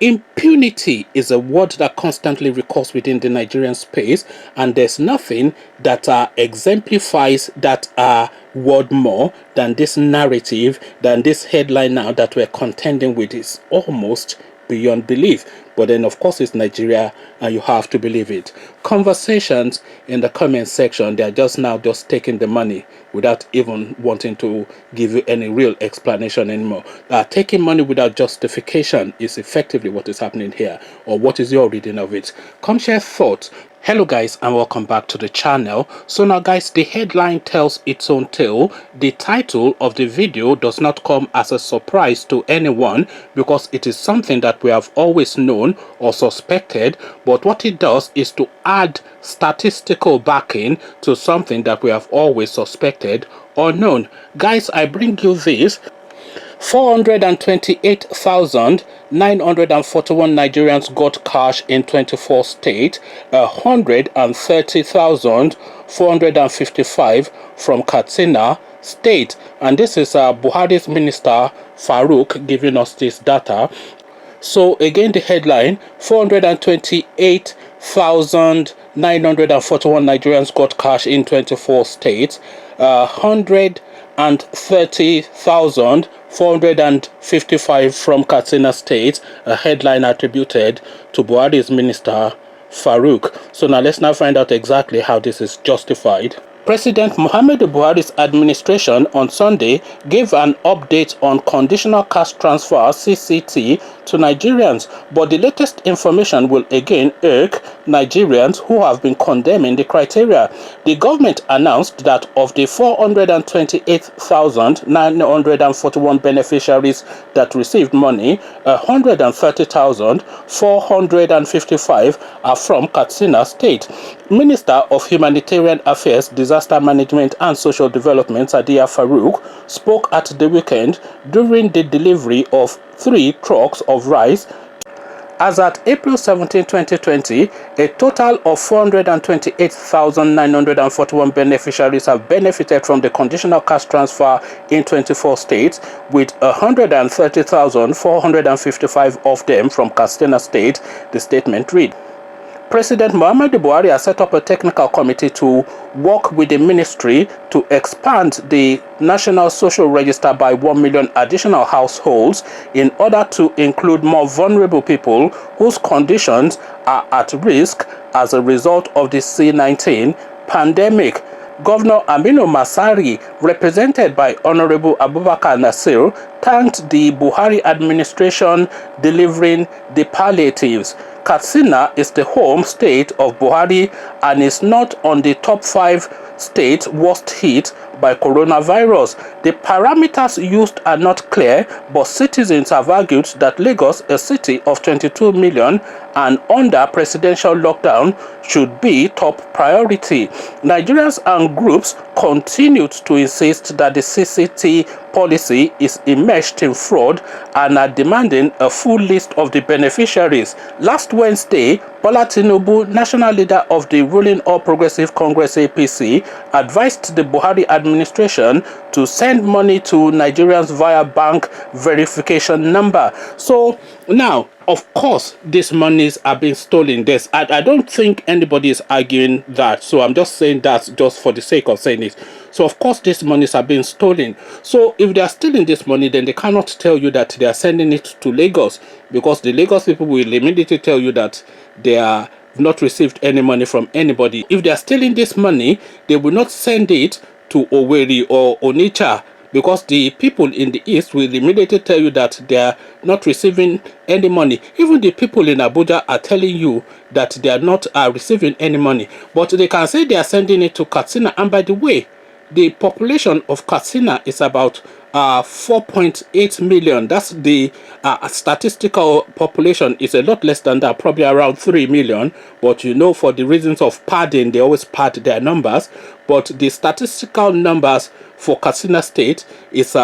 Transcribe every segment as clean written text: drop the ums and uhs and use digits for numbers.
Impunity is a word that constantly recurs within the Nigerian space, and there's nothing that exemplifies that word more than this narrative, than this headline now that we're contending with. Is almost beyond belief. But then, of course, it's Nigeria, and you have to believe it. Conversations in the comment section, they're just now just taking the money without even wanting to give you any real explanation anymore. Taking money without justification is effectively what is happening here. Or what is your reading of it? Come share thoughts. Hello guys, and welcome back to the channel. So now guys, the headline tells its own tale. The title of the video does not come as a surprise to anyone, because it is something that we have always known or suspected, but what it does is to add statistical backing to something that we have always suspected or known. Guys, I bring you this. 428,941 Nigerians got cash in 24 states, 130,455 from Katsina state. And this is Buhari's minister Farouq giving us this data. So again, the headline: 428,941 Nigerians got cash in 24 states, 130,455 from Katsina state, a headline attributed to Buhari's minister Farouq. So now let's find out exactly how this is justified. President Muhammadu Buhari's administration on Sunday gave an update on conditional cash transfer (CCT) to Nigerians, but the latest information will again irk Nigerians who have been condemning the criteria. The government announced that of the 428,941 beneficiaries that received money, 130,455 are from Katsina state. Minister of Humanitarian Affairs, Disaster Management and Social Development, Sadiya Farouq, spoke at the weekend during the delivery of 3 trucks of rice. As at April 17, 2020, a total of 428,941 beneficiaries have benefited from the conditional cash transfer in 24 states, with 130,455 of them from Katsina state, the statement read. President Muhammadu Buhari has set up a technical committee to work with the ministry to expand the National Social Register by 1 million additional households in order to include more vulnerable people whose conditions are at risk as a result of the C-19 pandemic. Governor Aminu Masari, represented by Honorable Abubakar Nasir, thanked the Buhari administration delivering the palliatives. Katsina is the home state of Buhari and is not on the top 5 states worst hit by coronavirus. The parameters used are not clear, but citizens have argued that Lagos, a city of 22 million and under presidential lockdown, should be top priority. Nigerians and groups continued to insist that the CCT policy is enmeshed in fraud and are demanding a full list of the beneficiaries. Last Wednesday, Bola Tinubu, national leader of the ruling All Progressive Congress (APC), advised the Buhari administration to send money to Nigerians via bank verification number. So now, of course, these monies are being stolen. I don't think anybody is arguing that. So I'm just saying that just for the sake of saying it. So of course, these monies are being stolen. So if they are stealing this money, then they cannot tell you that they are sending it to Lagos, because the Lagos people will immediately tell you that they are not received any money from anybody. If they are stealing this money, they will not send it to Owerri or Onitsha, because the people in the east will immediately tell you that they are not receiving any money. Even the people in Abuja are telling you that they are not receiving any money, but they can say they are sending it to Katsina. And by the way, the population of Katsina is about 4.8 million. That's the statistical population. Is a lot less than that, probably around 3 million. But you know, for the reasons of padding, they always pad their numbers. But the statistical numbers for Katsina state is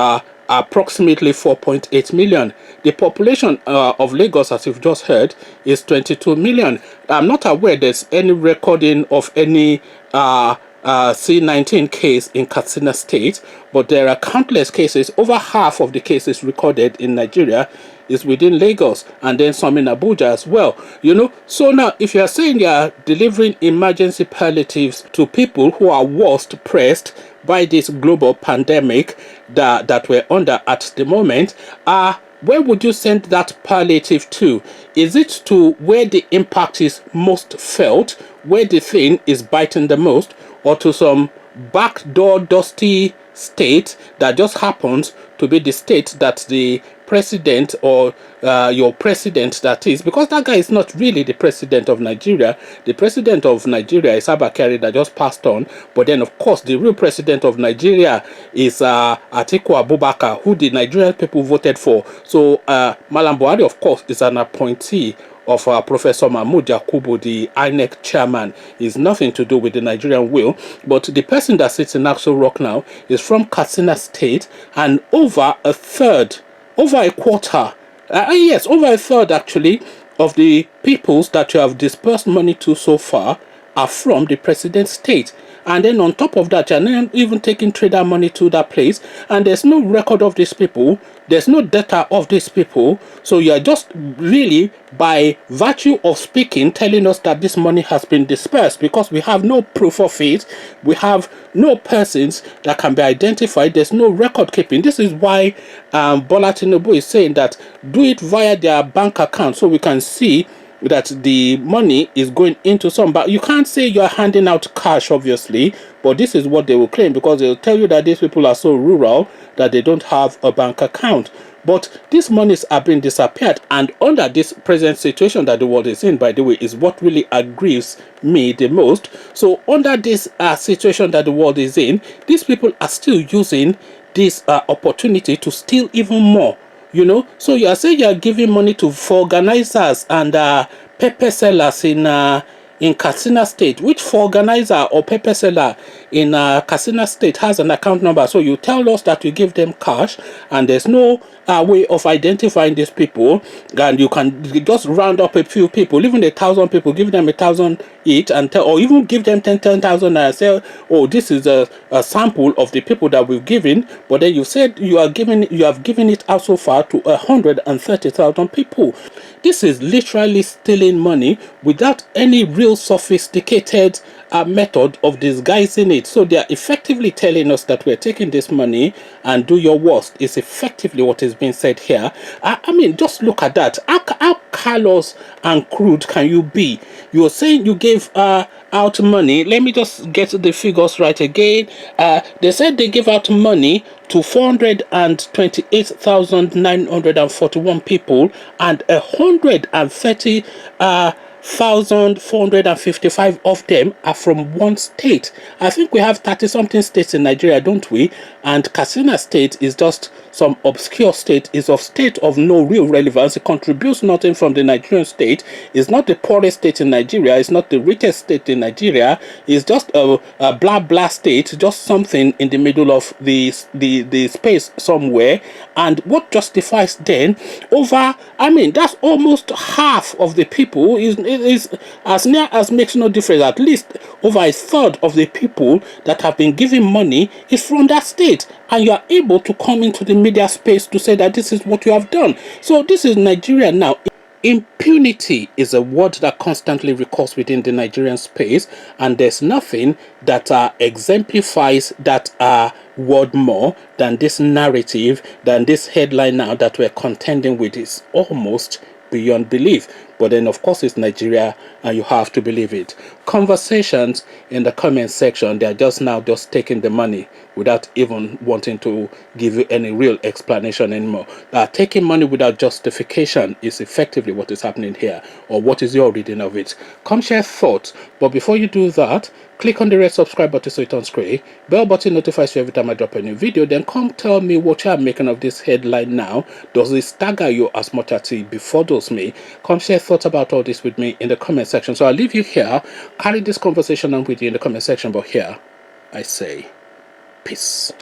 approximately 4.8 million. The population of Lagos, as you've just heard, is 22 million. I'm not aware there's any recording of any C-19 case in Katsina state, but there are countless cases. Over half of the cases recorded in Nigeria is within Lagos, and then some in Abuja as well. So now if you are saying you are delivering emergency palliatives to people who are worst pressed by this global pandemic that we're under at the moment, where would you send that palliative to? Is it to where the impact is most felt, where the thing is biting the most, or to some backdoor dusty state that just happens to be the state that the president or your president, that is, because that guy is not really the president of Nigeria. The president of Nigeria is Abakari that just passed on, but then of course the real president of Nigeria is Atiku Abubakar, who the Nigerian people voted for. So Malam Buhari, of course, is an appointee of Professor Mahmoud Yakubu, the INEC chairman. Is nothing to do with the Nigerian will, but the person that sits in Aso Rock now is from Katsina State, and over a quarter, yes, over a third actually, of the peoples that you have dispersed money to so far are from the president's state. And then on top of that, you're not even taking trader money to that place, and there's no record of these people, there's no data of these people. So you're just really, by virtue of speaking, telling us that this money has been dispersed, because we have no proof of it, we have no persons that can be identified, there's no record keeping. This is why Bola Tinubu is saying that do it via their bank account, so we can see that the money is going into some. But you can't say you're handing out cash, obviously, but this is what they will claim, because they'll tell you that these people are so rural that they don't have a bank account. But these monies are being disappeared, and under this present situation that the world is in, by the way, is what really aggrieves me the most. So under this situation that the world is in, these people are still using this opportunity to steal even more. So you are saying you are giving money to for organizers and pepper sellers in Katsina State. Which for organizer or pepper seller in Katsina State has an account number? So you tell us that you give them cash, and there's no way of identifying these people, and you can just round up a few people, even 1,000 people, give them 1,000 each, and or even give them 10,000 and say, oh, this is a sample of the people that we've given. But then you said you have given it out so far to 130,000 people. This is literally stealing money without any real sophisticated method of disguising it. So they are effectively telling us that we're taking this money and do your worst, is effectively what is being said here. I mean, just look at that. How callous and crude can you be? You're saying you gave out money. Let me just get the figures right again. They said they gave out money to 428,941 people, and 130,455 of them are from one state. I think we have 30 something states in Nigeria, don't we? And Katsina State is just some obscure state, is of state of no real relevance. It contributes nothing from the Nigerian state. It's not the poorest state in Nigeria, it's not the richest state in Nigeria. It's just a blah blah state, just something in the middle of the space somewhere. And what justifies then over, I mean, that's almost half of the people, is as near as makes no difference. At least over a third of the people that have been given money is from that state, and you are able to come into the media space to say that this is what you have done. So this is Nigeria now. Impunity is a word that constantly recurs within the Nigerian space, and there's nothing that exemplifies that word more than this narrative, than this headline now that we're contending with. Is almost beyond belief. But then of course it's Nigeria, and you have to believe it. Conversations in the comment section, they're just taking the money without even wanting to give you any real explanation anymore. Taking money without justification is effectively what is happening here. Or what is your reading of it? Come share thoughts. But before you do that, click on the red subscribe button so it on screen. Bell button notifies you every time I drop a new video. Then come tell me what you are making of this headline now. Does it stagger you as much as it befuddles me? Come share thoughts about all this with me in the comment section. So I'll leave you here. Carry this conversation on with you in the comment section. But here I say peace.